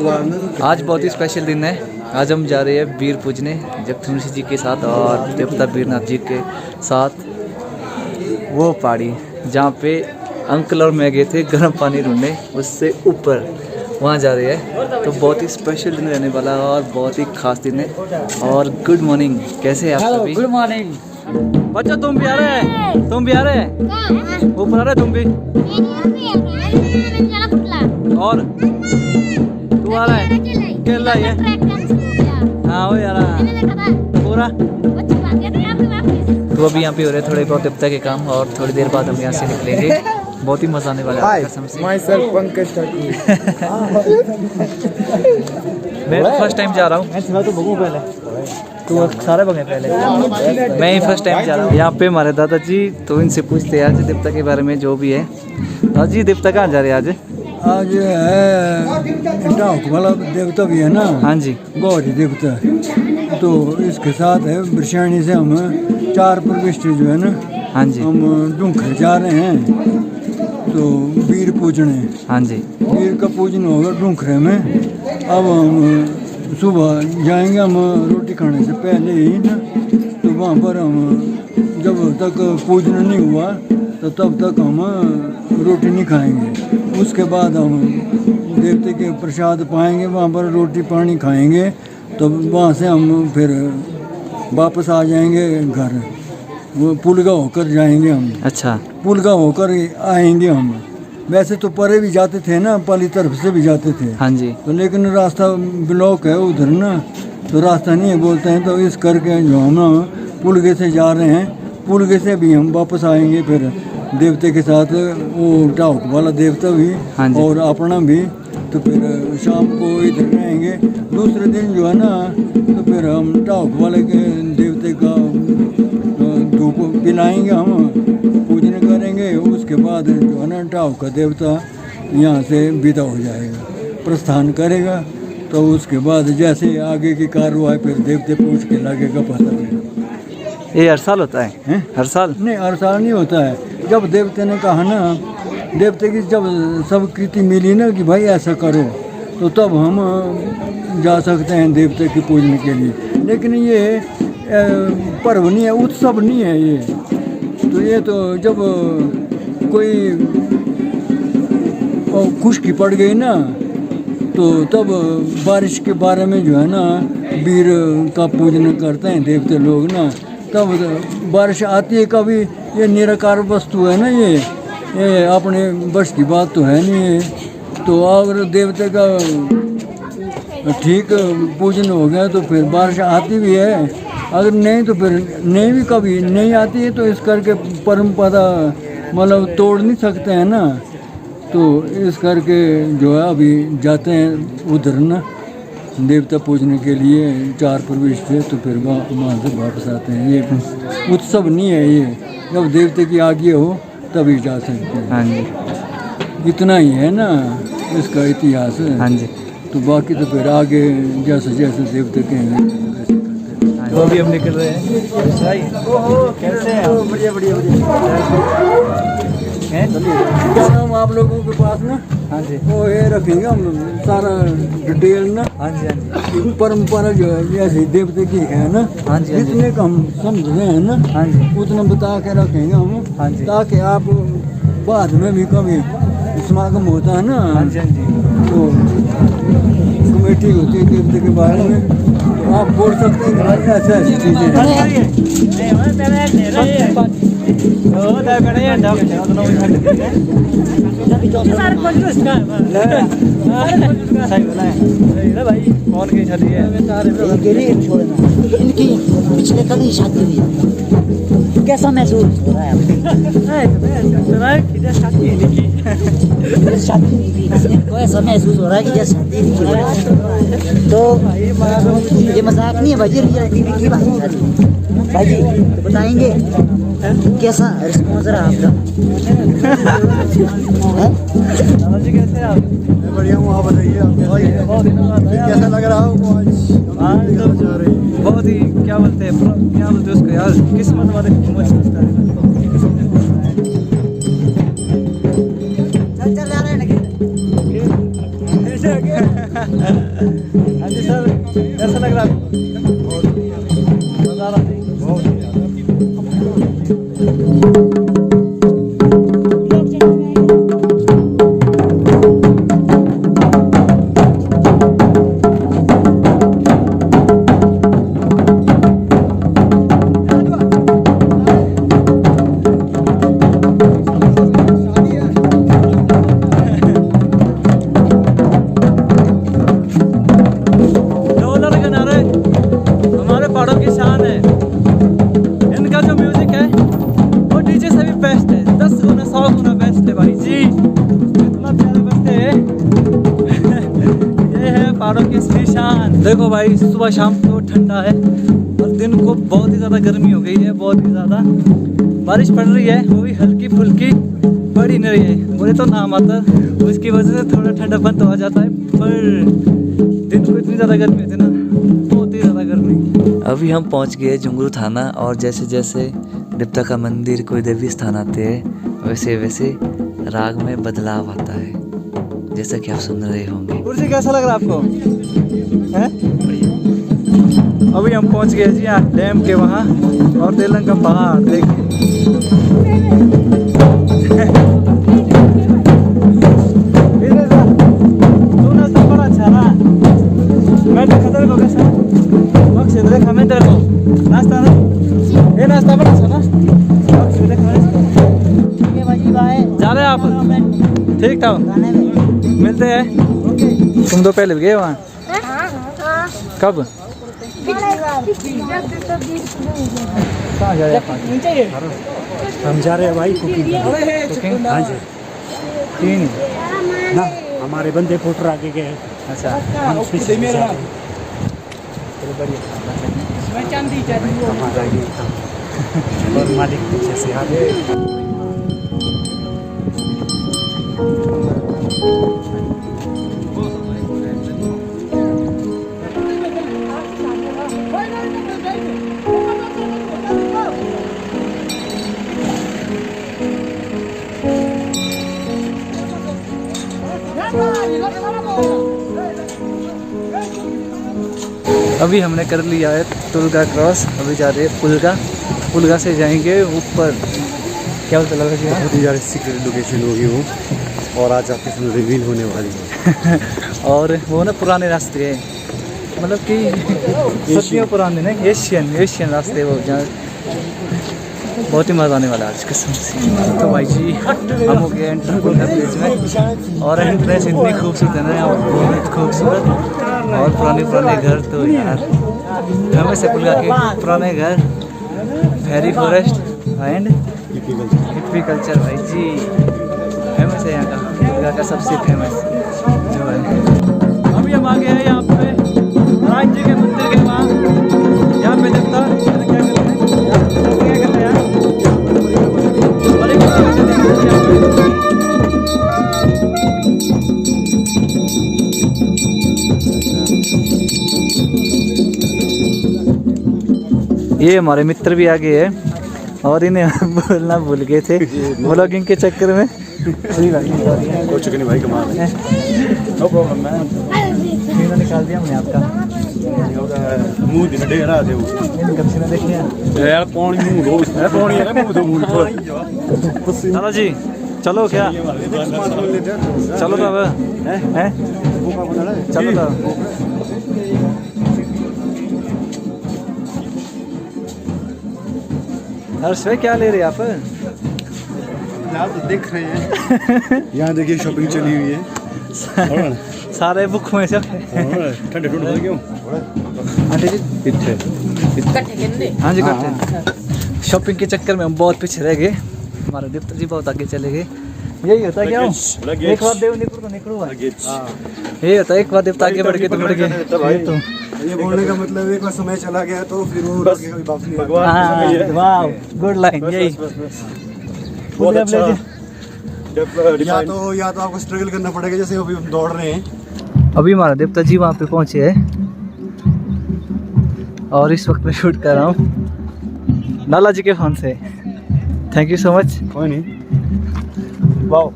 आज बहुत ही स्पेशल दिन है। आज हम जा रहे हैं वीर पूजने जगतसिंह जी के साथ और देवता वीरनाथ जी के साथ। वो पहाड़ी जहाँ पे अंकल और मैं गए थे गर्म पानी ढूंढने, उससे ऊपर वहाँ जा रहे हैं। तो बहुत ही स्पेशल दिन रहने वाला है और बहुत ही खास दिन है। और गुड मॉर्निंग, कैसे हैं आप सभी? गुड मॉर्निंग बच्चों, तुम भी आ रहे हैं? तुम भी आ रहे हैं? ऊपर आ रहे तुम भी? और तू आ रहा है? केला है? हाँ वो यार पूरा। तो अभी यहाँ पे हो रहे थोड़े बहुत देवता के काम और थोड़ी देर बाद हम यहाँ से निकलेंगे। बहुत ही मजा आने वाला है कसम से। मैं फर्स्ट टाइम जा रहा हूँ। तो बगू पहले तो सारे बगे पहले मैं ही फर्स्ट टाइम जा रहा हूँ। यहाँ पे हमारे दादाजी, तो इनसे पूछते हैं आज देवता के बारे में जो भी है। दादाजी देवता कहाँ जा रहे हैं आज? आज है डाक वाला देवता भी है ना। हाँ जी, गौरी देवता। तो इसके साथ है वृषाणी से हम 4 प्रविष्ट जो है ना। हाँ जी, हम डूंखर जा रहे हैं तो वीर पूजने। हाँ जी, वीर का पूजन होगा डूंखरे में। अब हम सुबह जाएंगे, हम रोटी खाने से पहले ही ना। तो वहाँ पर हम जब तक पूजन नहीं हुआ तो तब तक हम रोटी नहीं खाएंगे। उसके बाद हम देवते के प्रसाद पाएंगे, वहाँ पर रोटी पानी खाएंगे। तो वहाँ से हम फिर वापस आ जाएंगे घर। वो पुलगा होकर जाएंगे हम। अच्छा, पुलगा होकर आएंगे हम। वैसे तो परे भी जाते थे ना, पाली तरफ से भी जाते थे। हाँ जी, तो लेकिन रास्ता ब्लॉक है उधर ना, तो रास्ता नहीं है बोलते हैं। तो इस करके जो हम पुलगे से जा रहे हैं, पुलगे से भी हम वापस आएंगे फिर देवते के साथ। वो डाक वाला देवता भी हाँ जी, और अपना भी। तो फिर शाम को इधर रहेंगे। दूसरे दिन जो है ना, तो फिर हम डाक वाले के देवते का धूप पिलाएंगे, हम पूजन करेंगे। उसके बाद जो है ना डाक का देवता यहाँ से विदा हो जाएगा, प्रस्थान करेगा। तो उसके बाद जैसे आगे की कार्रवाई फिर देवते पूछ के लगेगा पता नहीं। ये हर साल होता है? हैं? हर साल? नहीं, हर साल नहीं होता है। जब देवते ने कहा ना, देवते की जब सब कृति मिली ना कि भाई ऐसा करो, तो तब हम जा सकते हैं देवते की पूजन के लिए। लेकिन ये पर्व नहीं है, उत्सव नहीं है ये। तो ये तो जब कोई खुशकी पड़ गई ना, तो तब बारिश के बारे में जो है ना वीर का पूजन करते हैं देवते लोग ना। तब बारिश आती है कभी। ये निराकार वस्तु है ना, ये अपने बस की बात तो है नहीं है। तो अगर देवते का ठीक पूजन हो गया तो फिर बारिश आती भी है, अगर नहीं तो फिर नहीं भी कभी नहीं आती है। तो इस करके परंपरा मतलब तोड़ नहीं सकते हैं ना। तो इस करके जो है अभी जाते हैं उधर ना देवता पूजने के लिए 4 प्रविष्ट है। तो फिर वहाँ से वापस आते हैं। ये उत्सव नहीं है ये, जब देवते की आज्ञा हो तभी जा सकते हैं। हाँ जी, इतना ही है ना इसका इतिहास। हाँ जी। तो बाकी तो फिर आगे जैसे जैसे देवते कहेंगे वैसे करते हैं। तो अभी हम निकल रहे हैं। कैसे हैं? बढ़िया बढ़िया बढ़िया। क्या नाम आप लोगों के पास ना? हाँ जी, वो ये रखेंगे हम सारा डिटेल ना। हाँ जी, हाँ जी, परंपरा जो है जैसे देवते की है ना, हाँ जी, हाँ जी। जितने का हम समझ रहे हैं ना, हाँ जी, उतना बता के रखेंगे हम। हाँ जी, ताकि आप बाद में भी कभी समागम होता है ना, हाँ जी, हाँ जी। तो कमेटी होती है देवते के बारे में, तो आप बोल सकते हैं कि भाई ऐसा ऐसी चीज़ें हैं। कौन की शादी है? इनकी पिछले कल ही शादी हुई है। कैसा महसूस हो रहा है आपको? शादी को ऐसा महसूस हो रहा है कि जैसे शादी नहीं हो रहा है। तो ये मजाक नहीं है भाई जी, रियलिटी की बात है भाई जी। तो बताएंगे कैसा रिस्पॉन्स रहा आपका? कैसे आप? बढ़िया हूँ, आप बताइए कैसा लग रहा हो आज? बहुत ही क्या बोलते हैं उसको यार, किस्मत वाले चल जा रहे हैं हाँ जी सर, कैसा लग रहा है आपको? मजा आ रहा है? देखो भाई, सुबह शाम को ठंडा है और दिन को बहुत ही ज़्यादा गर्मी हो गई है, बहुत ही ज़्यादा। बारिश पड़ रही है, वो भी हल्की फुल्की, पड़ ही नहीं रही है। बोले तो नाम आता, उसकी वजह से थोड़ा ठंडा बंद हो जाता है, पर दिन को इतनी ज़्यादा गर्मी होती है ना, बहुत ही ज़्यादा गर्मी। अभी हम पहुँच गए जुंगरू थाना, और जैसे जैसे देवता का मंदिर, कोई देवी स्थान आते हैं, वैसे वैसे राग में बदलाव आता है, जैसा कि आप सुन रहे होंगे। कुर्सी कैसा लग रहा है आपको? है? अभी हम पहुंच गए जी यहाँ डैम के वहाँ, और तेलंग का पहाड़ देखिए। नाश्ता बड़ा अच्छा ना, मैं खतर को कैसा बक्से देखा मैं तेरे को नाश्ता ना, ये नाश्ता बड़ा अच्छा ना, बक्से देखा जा रहे हैं आप? ठीक था, मिलते हैं। तुम तो पहले गए वहाँ? कब? कहाँ जा रहे हैं? हम जा रहे हैं भाई कुकिंग। हाँ जी, तीन ना हमारे बंदे पोटर आगे गए। अच्छा, हम पीछे जा रहे हैं। और मालिक पीछे से आ गए। अभी हमने कर लिया है तुलगा क्रॉस, अभी जा रहे हैं पुलगा। पुलगा से जाएंगे ऊपर, क्या बोलते लगा जी? बहुत ही ज़्यादा सीक्रेट लोकेशन होगी वो, और आज आपके सामने रिवील होने वाली है। और वो ना पुराने रास्ते हैं, मतलब कि सदियों पुराने ना, एशियन रास्ते वो, जहाँ बहुत ही मज़ा आने वाला है आज कसम से। तो भाई जी हम हो गए एंटर पुलगा ब्रिज में, और एंट्रेंस इतनी खूबसूरत है ना यहाँ, बहुत खूबसूरत। और पुराने घर तो यार हमें से पुलगा के पुराने घर, फेरी फॉरेस्ट एंड हिप्पी कल्चर भाई जी फेमस है यहाँ का, पुलगा का सबसे फेमस जो है। अभी हम आ गए हैं यहाँ पे राज जी के मंदिर के वहाँ, यहाँ पे देवता ये हमारे मित्र भी आ गए हैं, और इन्हें बोलना भूल गए थे व्लॉगिंग के चक्कर में। कोई चुके नहीं भाई, कमाल है। नो प्रॉब्लम, मैं निकाल दिया हमने आपका मुंह दिन डेरा दे कब से देखिए यार, कौन मुंह रोज है, कौन है मुंह तो मुंह। चलो जी, चलो क्या चलो तब हैं, चलो तब। हर्ष भाई क्या ले रहे हैं आप? यहाँ तो देख रहे हैं। यहाँ देखिए शॉपिंग चली हुई है, सारे बुक में सब ठंडे ठंडे क्यों? आंटी जी हाँ जी कट्टे। शॉपिंग के चक्कर में हम बहुत पीछे रह गए, हमारे देवता जी बहुत आगे चले गए। यही होता है क्या, एक बार देव निकलू यही होता है, एक बार देवता आगे बढ़ गए तो बढ़ गए। ये बोलने का मतलब एक बार समय चला गया तो फिर वो वापस नहीं। वाह गुड लाइन, यही बहुत अच्छा। या तो आपको स्ट्रगल करना पड़ेगा, जैसे अभी हम दौड़ रहे हैं। अभी हमारा देवता जी वहाँ पे पहुँचे हैं, और इस वक्त मैं शूट कर रहा हूँ लाला जी के फोन से। Thank you so much. कोई नहीं, wow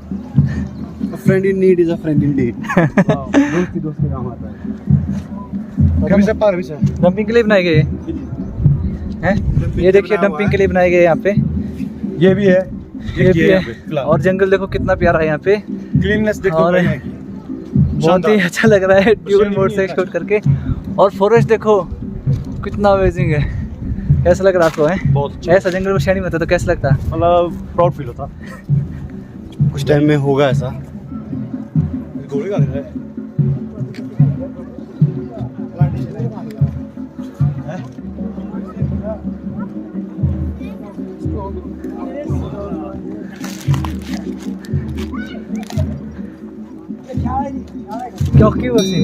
friend in need is a friend in deed. दोस्त के काम आता है। कभी से पार भी से डंपिंग के लिए बनाए गए हैं। ये देखिए डंपिंग के लिए बनाए गए यहाँ पे। ये भी है, ये भी है। और जंगल देखो कितना प्यारा है यहाँ पे। क्लीननेस देखो और बढ़िया की। बहुत ही अच्छा लग रहा है ड्यूल मोड से एक्सपोर्ट करके। और फॉरेस्ट देखो कितना अमेजिंग है। कैसा लग रहा आपको है? बहुत अच्छा। ऐसा जंगल में शहरी में होता तो कैसा लगता? मतलब प्राउड फील होता। कुछ टाइम में होगा ऐसा। घोड़े का है। क्यों क्यों वैसे?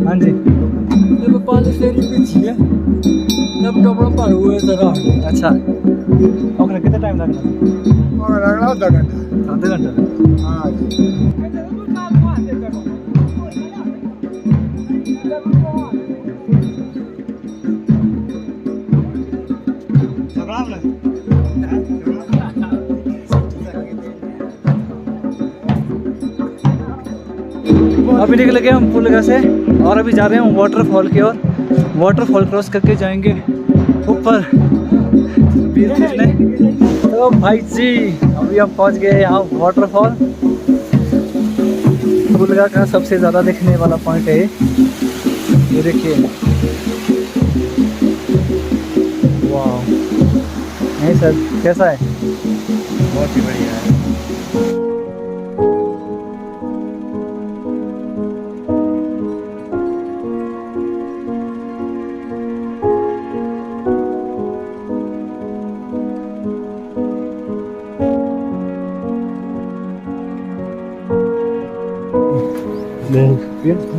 हाँ जी। अच्छा ओके, कितना टाइम लगना? आधा घंटा। आधा घंटा। हाँ अभी निकल गए हम पुल से और अभी जा रहे हैं वाटरफॉल की ओर। वाटरफॉल क्रॉस करके जाएंगे ऊपर बीर पूजने। तो भाई जी अभी हम पहुंच गए यहाँ वाटरफॉल। पुलगा का सबसे ज़्यादा देखने वाला पॉइंट है ये देखिए। वाह नहीं सर, कैसा है? बहुत ही बढ़िया है।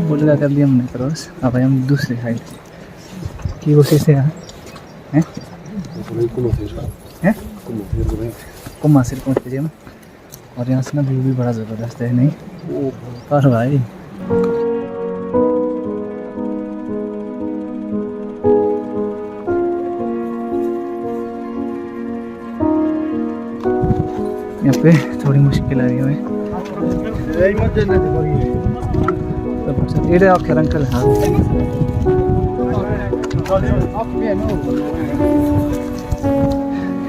पुलगा कर लिया हमने क्रॉस। अब हम दूसरी साइड की कोशिश से यहाँ हैं कुम्मा सिर पहुँच गए हम। और यहाँ से ना व्यू भी बड़ा ज़बरदस्त है नहीं? और भाई यहाँ पे थोड़ी मुश्किल आ रही है हमें। ये आपके अंकल। हाँ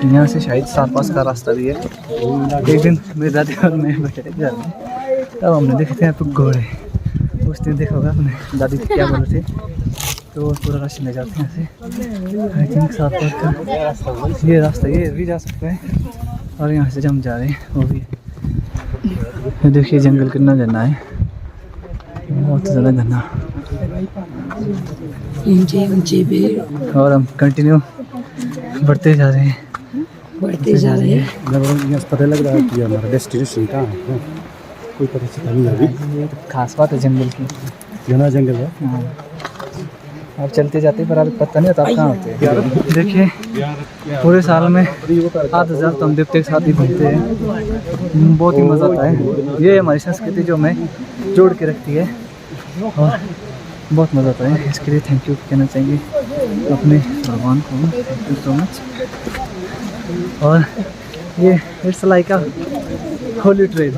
यहाँ से शायद सात पास का रास्ता भी है। एक दिन मेरी दादी और मैं बैठे जा रहे हैं तब हमने देखे थे यहाँ पे घोड़े। उस दिन देखा होगा अपने दादी को क्या बोले थे। तो पूरा रास्ता ले जाते हैं यहाँ से। आई थिंक सात पास का ये रास्ता ये भी जा सकता है। और यहाँ से हम जा रहे हैं वो भी। देखिए जंगल कितना घना है, बहुत ज़्यादा घना। और हम कंटिन्यू बढ़ते जा रहे हैं। पता लग रहा है कि हमारा डेस्टिनेशन कहाँ है। कोई पता चला नहीं अभी। ये तो खास बात है जंगल की। घना जंगल है। हाँ आप चलते जाते पर आप पता नहीं होता आप कहाँ होते हैं। देखिए पूरे साल में 8,000 तो हम देवते के साथ ही घूमते हैं। बहुत ही मज़ा आता है। ये हमारी संस्कृति जो हमें जोड़ के रखती है और बहुत मज़ा आता है। इसके लिए थैंक यू कहना चाहिए अपने भगवान को। Thank you so much. और ये it's like a Holi trail,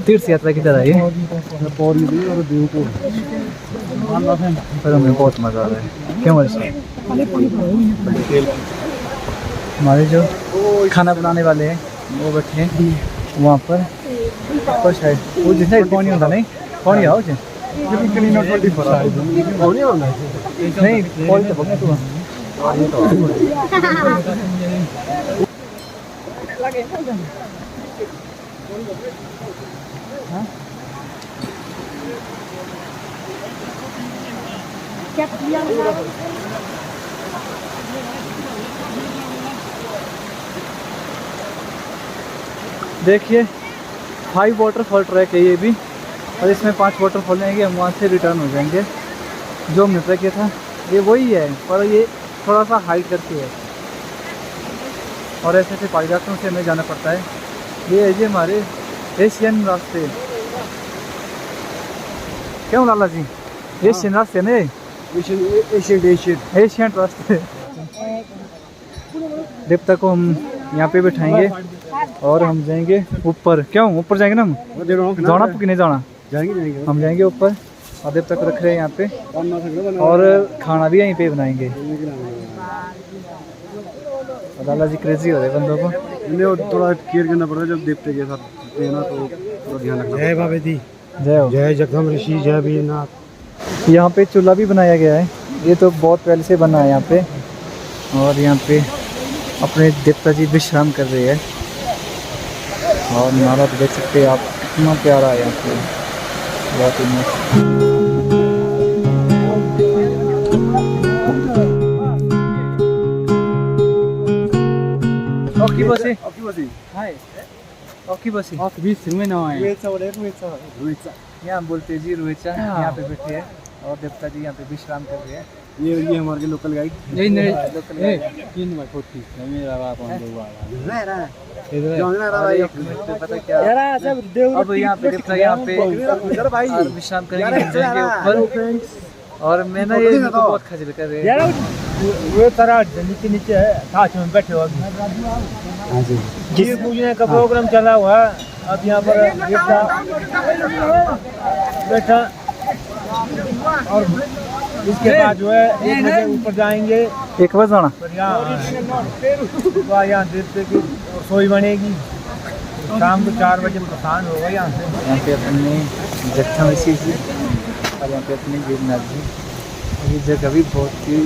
तीर्थ यात्रा की तरह है। पर हमें बहुत मज़ा आ रहा है। क्यों वैसे? हमारे जो खाना बनाने वाले हैं वो बैठे हैं वहाँ पर शायद वो जिस कौन होता नहीं कौन आओ जी नहीं कौन तो बगने तू देखिए 5 वाटरफॉल ट्रैक है ये भी। और इसमें 5 वाटरफॉल आएंगे। हम वहाँ से रिटर्न हो जाएंगे। जो हमने ट्रैक किया था ये वही है पर ये थोड़ा सा हाइट करके है। और ऐसे ऐसे पहाड़ी रास्तों से हमें जाना पड़ता है। ये है जी हमारे एशियन रास्ते। क्यों लाला जी? एशियन रास्ते ने एशियन रास्ते। देवता को हम यहाँ पे बैठाएंगे और हम जाएंगे ऊपर। क्यों ऊपर जाएंगे ना हम? जाना कि नहीं जाना? जाएंगे हम जाएंगे ऊपर और देवता को रख रहे हैं यहाँ पे, और खाना भी यहीं पे बनाएंगे। और लाला जी क्रेजी हो रहे बंदों को। इन्हें थोड़ा केयर करना पड़ता है जब देवते के साथ देना, तो थोड़ा ध्यान रखना। जय बाबा दी, जय हो। जय जगदम्ब ऋषि, जय वीरनाथ। यहाँ पे चूल्हा भी बनाया गया है, ये तो बहुत पहले से बना है यहाँ पे। और यहाँ पे अपने देवता जी विश्राम कर रहे हैं। और नारा तो देख सकते हैं आप, कितना प्यारा है यहाँ पे, बहुत ही मस्त। यहाँ बोलते जी रुएचा, यहाँ पे बैठे हैं और देवता जी यहाँ पे विश्राम कर रहे हैं। ये हमारे लोकल गाइड। पता क्या, अब यहाँ पे देवता यहाँ पे विश्राम करेंगे, हम जाएंगे ऊपर। और मैं ना ये मेरे को बहुत खजल कर रहे हैं। वो तारा नीचे नीचे है, साथ में बैठे हो अभी। पूजने का प्रोग्राम चला हुआ है। अब यहाँ पर बैठा, और इसके बाद जो है 1 बजे ऊपर जाएंगे। 1 बजे जाना, यहाँ देवते की रसोई बनेगी। शाम को 4 बजे प्रस्थान होगा यहाँ से। यहाँ पे अपने जगदम्ब ऋषि जी और यहाँ पे अपने वीरनाथ जी। ये जगह भी बहुत ही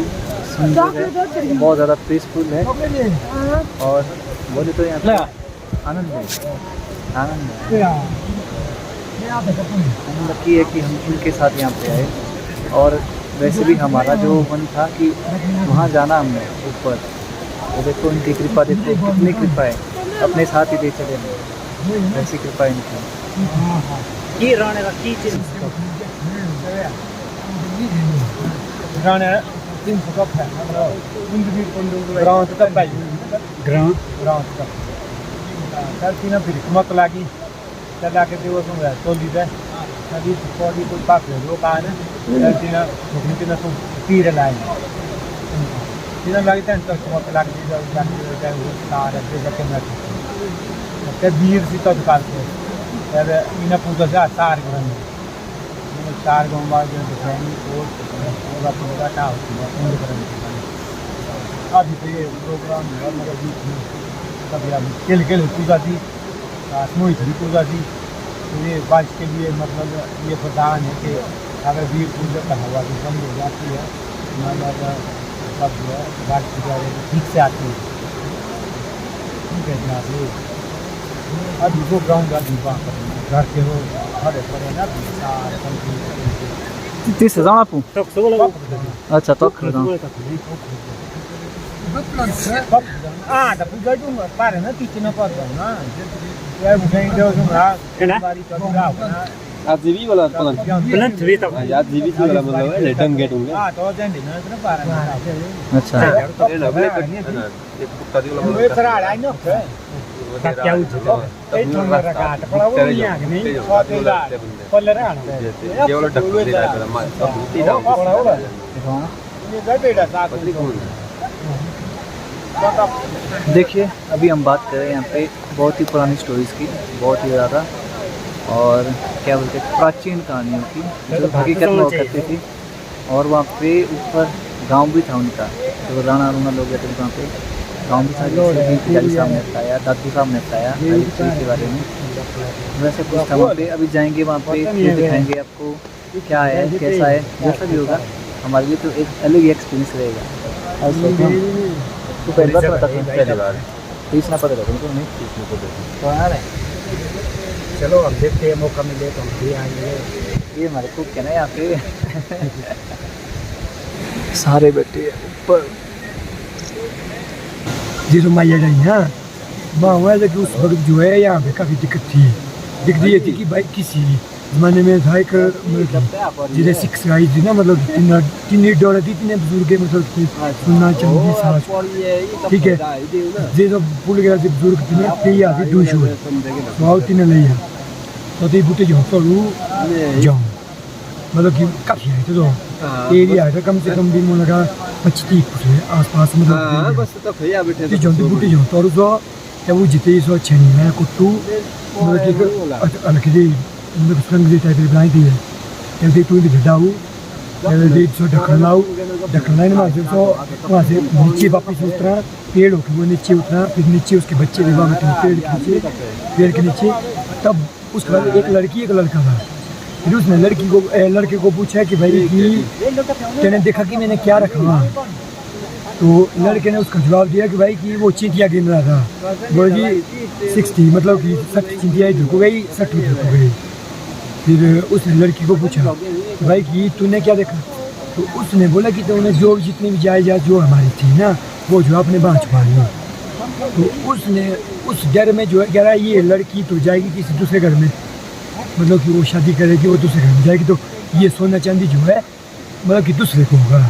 सुंदर है, बहुत ज़्यादा पीसफुल है। और बोले तो यहाँ पे आनंद है, आनंद है। हम लकी है कि हम उनके साथ यहाँ पे आए। और वैसे भी हमारा जो मन था कि वहाँ जाना हमने ऊपर, तो देखो इनकी कृपा, देखो कितनी कृपा है, अपने साथ ही ले चले हमें, ऐसी कृपा है इनकी। मत लागी चला के दिवस टोली नदी पौधी कोई पाक हो पाए ना तीन तीर लाए तीन लगी तो मत लाग वीर सीता दुकान से इन पूजा से 4 गाँव 4 गाँव बाद अभी तो ये प्रोग्राम कभी अभी खेल पूजा थी, मोहित भी पूजा थी। तो ये बात के लिए मतलब ये प्रधान है कि अगर वीर पूजा का हवा तो कम हो जाती है, मतलब सब जो है बात पूजा ठीक से आती है। ठीक है जनाब, अभी वो ग्राउंड का दीपा घर के वो खड़े पड़े ना तीस हजार आपको? अच्छा तो पूजा जो पारे ना तीन पद ना ये बुझाई दो ना आजीवी वाला प्लान थ्री तक आजीवी वाला मतलब है रिटर्न गेट होंगे। हां तो जंडी ना इतना पारे अच्छा एक कुत्ता दी वाला वो सरा आई नो क्या उठो ए थोड़ा रखा पड़ा वो यहां नहीं छोटेगा पल्ले रहना ये वाला टक्कर दे रहा है सब तीन ये गड़बड़ा साथ देखिए अभी हम बात कर रहे हैं यहाँ पे बहुत ही पुरानी स्टोरीज़ की, बहुत ही ज़्यादा, और क्या बोलते हैं प्राचीन कहानियों की जो हकीकत में हुआ करती थी। और वहाँ पे ऊपर गांव भी था उनका, तो राणा लोग गए थे वहाँ पे, गांव भी था। जैसे साहब ने बताया, दादू साहब ने बताया के बारे में, वैसे कुछ था वहाँ पे। अभी जाएंगे वहाँ पे, फिर दिखाएंगे आपको क्या है कैसा है, जैसा भी होगा हमारे लिए तो एक अलग ही एक्सपीरियंस रहेगा। तो पहली बार पता था, पहली बार तीसरा पता था तुमको? नहीं तीसरा पता तो आ रहे। चलो अब देखते हैं, मौका मिले तो हम भी आएंगे। ये हमारे को क्या ना यहाँ पे सारे बैठे ऊपर जी तो माया नहीं है माँ कि उस वक्त जो है यहाँ पे काफ़ी दिक्कत थी। दिक्कत ये थी कि भाई किसी ज़माने में था एक जिसे सिक्स आई थी ना, मतलब तीन डोर थी, तीन बुजुर्ग मतलब सुनना चाहिए सारा। ठीक है जे सब भूल गया थे बुजुर्ग तीन पे आती दो शो तो तीन नहीं है तो बूटे जो करूँ जाऊँ मतलब कि काफ़ी है तो एरिया है कम से कम भी मुझे लगा 25-30 फुट है आस पास मतलब जो बूटे जो तो तो वो जिते सो छनी मैं कुट्टू मतलब कि अलग दी मतलब संग दी टाइप बनाई दी है तो दे तू दी ढाऊ दे सो ढक्कन लाओ ढक्कन लाने में तो वहाँ से नीचे वापस उतरा पेड़ होकर वो नीचे उतरा फिर नीचे उसके बच्चे भी वहाँ पेड़ के नीचे तब उसके बाद एक लड़की एक लड़का था। फिर उसने लड़के को पूछा कि भाई कि तेने देखा कि मैंने क्या रखा वहाँ, तो लड़के ने उसका जवाब दिया कि भाई कि वो चींटियाँ गिन रहा था। बोल जी 60 मतलब कि 60 चींटियाँ इधर को गई 60 उधर को गई। फिर उसने लड़की को पूछा भाई कि तूने क्या देखा, तो उसने बोला कि तुमने जो जितनी भी जायदाद जो हमारी थी ना वो जो अपने बाँह छुपा ली। तो उसने उस डर में जो है कह रहा है ये लड़की तो जाएगी किसी दूसरे घर में, मतलब कि वो शादी करेगी वो दूसरे घर में जाएगी तो ये सोना चांदी जो है मतलब कि दूसरे को होगा।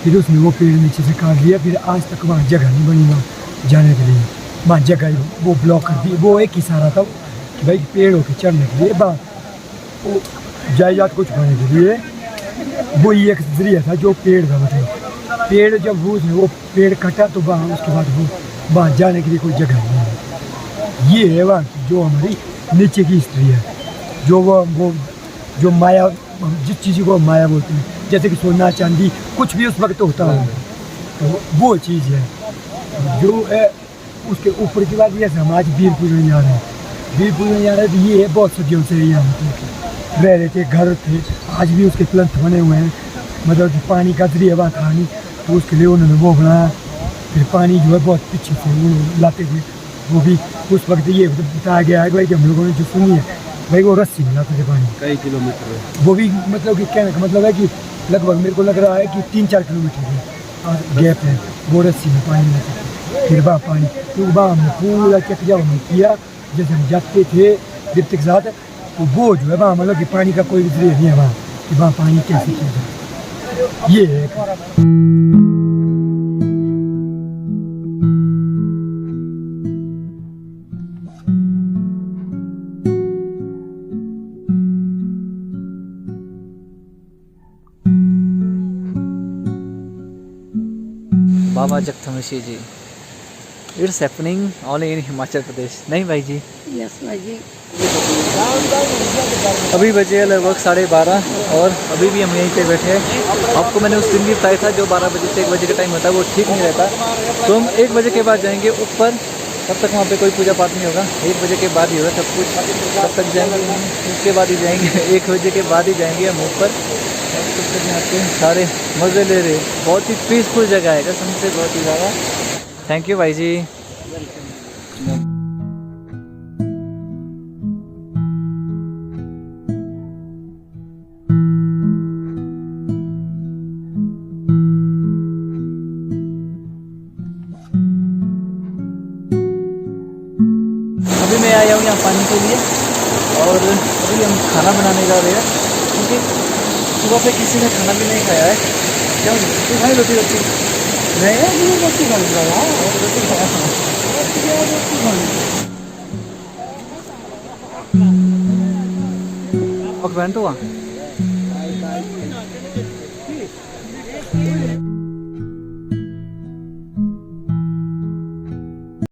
फिर उसने वो पेड़ नीचे से काट लिया। फिर आज तक वहाँ जगह नहीं बनी वहाँ जाने के लिए, वहाँ जगह वो ब्लॉक कर दी। वो एक इशारा था कि भाई पेड़ होकर चढ़ने के लिए वो जायदाद को छुपाने के लिए वो ये एक जरिया था जो पेड़ था। मतलब पेड़ जब वो पेड़ कटा तो वहाँ उसके बाद वो वहाँ जाने के लिए कोई जगह नहीं है। ये है वहाँ की जो हमारी नीचे की हिस्ट्री है, जो वो जो माया जिस चीज़ को माया बोलते हैं, जैसे कि सोना चांदी कुछ भी उस वक्त होता है तो वो चीज़ है जो है। उसके ऊपर की बात ये हम आज वीर पूजन जा रहे हैं, वीर पूजन जा रहे हैं तो ये है बहुत सदियों से यहाँ रह रहे थे, घर थे, आज भी उसके प्लंथ बने हुए हैं। मतलब कि पानी का जरिया वहाँ था नहीं तो उसके लिए उन्होंने वो बनाया। फिर पानी जो है बहुत पीछे से वो लाते थे, वो भी उस वक्त ये बताया गया है कि भाई कि हम लोगों ने जो सुनी है भाई वो रस्सी में लाते थे पानी कई किलोमीटर वो भी मतलब कि कहने का मतलब है कि लगभग मेरे को लग रहा है कि 3-4 किलोमीटर के गैप है वो रस्सी में पानी लाते थे। फिर वहाँ पानी तो वहाँ हमने पूरा चेक जब हमने किया जैसे हम जाते थे गिफ्ट के साथ तो वो जो है वहाँ मतलब कि पानी का कोई जरिया नहीं है वहाँ कि वहाँ पानी कैसे किया जाए। ये है Baba Jagat Rishi ji. It's happening only in Himachal Pradesh, नहीं भाई जी? यस भाई जी। अभी बजे लगभग 12:30 और अभी भी हम यहीं पे बैठे हैं। आपको मैंने उस दिन भी बताया था जो 12 बजे से 1 बजे का टाइम होता है वो ठीक नहीं रहता, तो हम 1 बजे के बाद जाएंगे ऊपर। तब तक वहाँ पे कोई पूजा पाठ नहीं होगा, 1 बजे के बाद ही होगा सब कुछ। तब तक जाएंगे उसके बाद ही जाएंगे 1 बजे के बाद ही जाएंगे हम ऊपर। तब तक यहाँ पे सारे मज़े ले रहे, बहुत ही पीसफुल जगह है कसम से, बहुत ही ज़्यादा। थैंक यू भाई जी। अभी मैं आया हूँ यहाँ पानी के लिए और अभी हम खाना बनाने जा रहे हैं क्योंकि सुबह पे किसी ने खाना भी नहीं खाया है। क्या तू खाई रोटी? नहीं रोटी खाऊंगा यार, रोटी खाया।